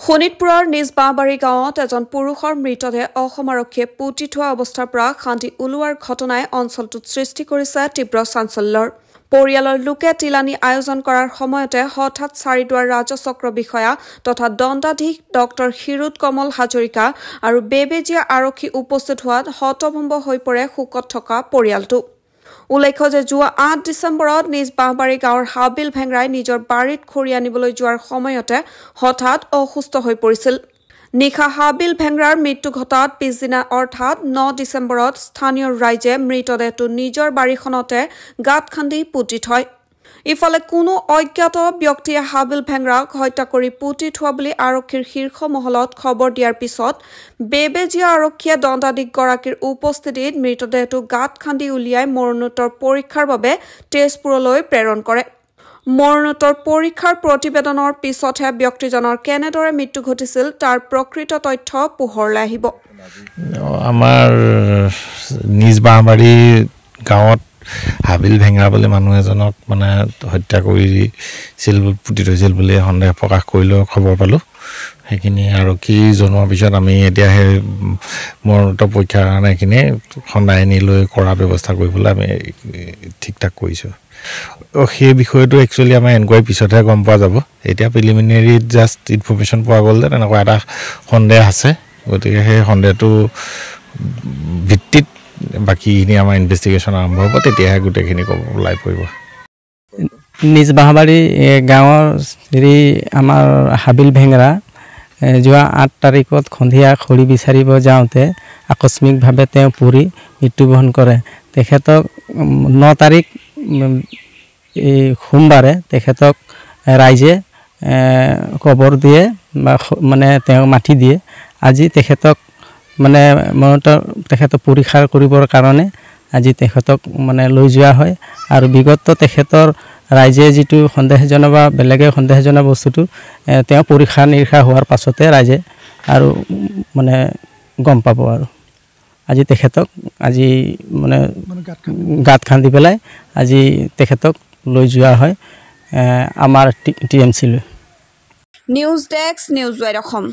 শোণিতপুৰৰ নিজ বাঁহবাৰী গাঁৱত এজন পুৰুষৰ মৃতদেহ অসম আৰক্ষীয়ে পুতি থোৱা অৱস্থাৰ পৰা খান্দি উলিওৱাৰ ঘটনাই অঞ্চলটোত সৃষ্টি কৰিছে তীব্ৰ চাঞ্চল্যৰ। পৰিয়ালৰ লোকে তিলানী আয়োজন কৰাৰ সময়তে হঠাৎ চাৰিদুৱাৰ ৰাজচক্ৰ বিষয়া তথা দণ্ডাধীশ ডক্টৰ হিৰুদ কমল হাজৰিকা আৰু বেবেজিয়া আৰক্ষী উপস্থিত হোৱাত হতভম্ব হৈ পৰে শোকত থকা পৰিয়ালটো। উল্লেখ্য যে যোৱা ৮ ডিচেম্বৰত নিজ বাঁহবাৰী গাঁৱৰ হাবিল ভেংৰাই নিজৰ বাৰীত খৰি আনিবলৈ যোৱাৰ সময়তে হঠাৎ অসুস্থ হৈ পৰিছিল। নিশা হাবিল ভেংৰাৰ মৃত্যু ঘটাত পিছদিনা অৰ্থাৎ ৯ ডিচেম্বৰত স্থানীয় ৰাইজে মৃতদেহটো নিজৰ বাৰীখনতে গাঁত খান্দি পুতি থয়। ইফালে কোনো অজ্ঞাত ব্যক্তিয়ে হাবিল ভেংৰাক হত্যা কৰি পুতি থোৱা বুলি আৰক্ষীৰ শীৰ্ষ মহলত খবৰ দিয়াৰ পিছত বেবেজিয়া আৰক্ষীয়ে দণ্ডাধীশগৰাকীৰ উপস্থিতিত মৃতদেহটো গাঁত খান্দি উলিয়াই মৰণোত্তৰ পৰীক্ষাৰ বাবে তেজপুৰলৈ প্ৰেৰণ কৰে। মৰণোত্তৰ পৰীক্ষাৰ প্ৰতিবেদনৰ পিছতহে ব্যক্তিজনৰ কেনেদৰে মৃত্যু ঘটিছিল তাৰ প্ৰকৃত তথ্য পোহৰলৈ আহিব। আমাৰ নিজ বাঁহবাৰী গাঁৱত হাবিল ভেংৰা বুলি মানুহ এজনক মানে হত্যা কৰিছিল পুতি থৈছিল বুলি সন্দেহ প্ৰকাশ কৰিলেও খবৰ পালোঁ। সেইখিনি আৰক্ষী জনোৱাৰ পিছত আমি এতিয়া সেই মৰণোত্তৰ পৰীক্ষাৰ কাৰণে এইখিনি খন্দাই নি লৈ কৰা ব্যৱস্থা কৰিবলৈ আমি ঠিক ঠাক কৰিছোঁ। সেই বিষয়টো একচুৱেলি আমাৰ এনকুৱাৰী পিছতহে গম পোৱা যাব। এতিয়া প্ৰিলিমিনেৰীত জাষ্ট ইনফৰ্মেশ্যন পোৱা গ'ল যে তেনেকুৱা এটা সন্দেহ আছে, গতিকে সেই সন্দেহটো ভিত্তিত বাকীখিনি আমাৰ ইনভেষ্টিগেশ্যন আৰম্ভ হ'ব, তেতিয়াহে গোটেইখিনি ওলাই পৰিব। নিজ বাঁহবাৰী গাঁৱৰ আমাৰ হাবিল ভেংৰা যোৱা ৮ তাৰিখত সন্ধিয়া খৰি বিচাৰিব যাওঁতে আকস্মিকভাৱে তেওঁ পৰি মৃত্যুবৰণ কৰে। তেখেতক ৯ তাৰিখ সোমবাৰে তেখেতক ৰাইজে খবৰ দিয়ে বা মানে তেওঁক মাতি দিয়ে। আজি তেখেতক মানে তেখেতক পৰীক্ষা কৰিবৰ কাৰণে আজি তেখেতক মানে লৈ যোৱা হয় আৰু বিগত তেখেতৰ ৰাইজে যিটো সন্দেহজনক বা বেলেগে সন্দেহজনক বস্তুটো তেওঁ পৰীক্ষা নিৰীক্ষা হোৱাৰ পাছতে ৰাইজে আৰু মানে গম পাব। আৰু আজি তেখেতক আজি মানে গাঁত খান্দি পেলাই আজি তেখেতক লৈ যোৱা হয় আমাৰ TMC লৈ। News desk, news wide Assam.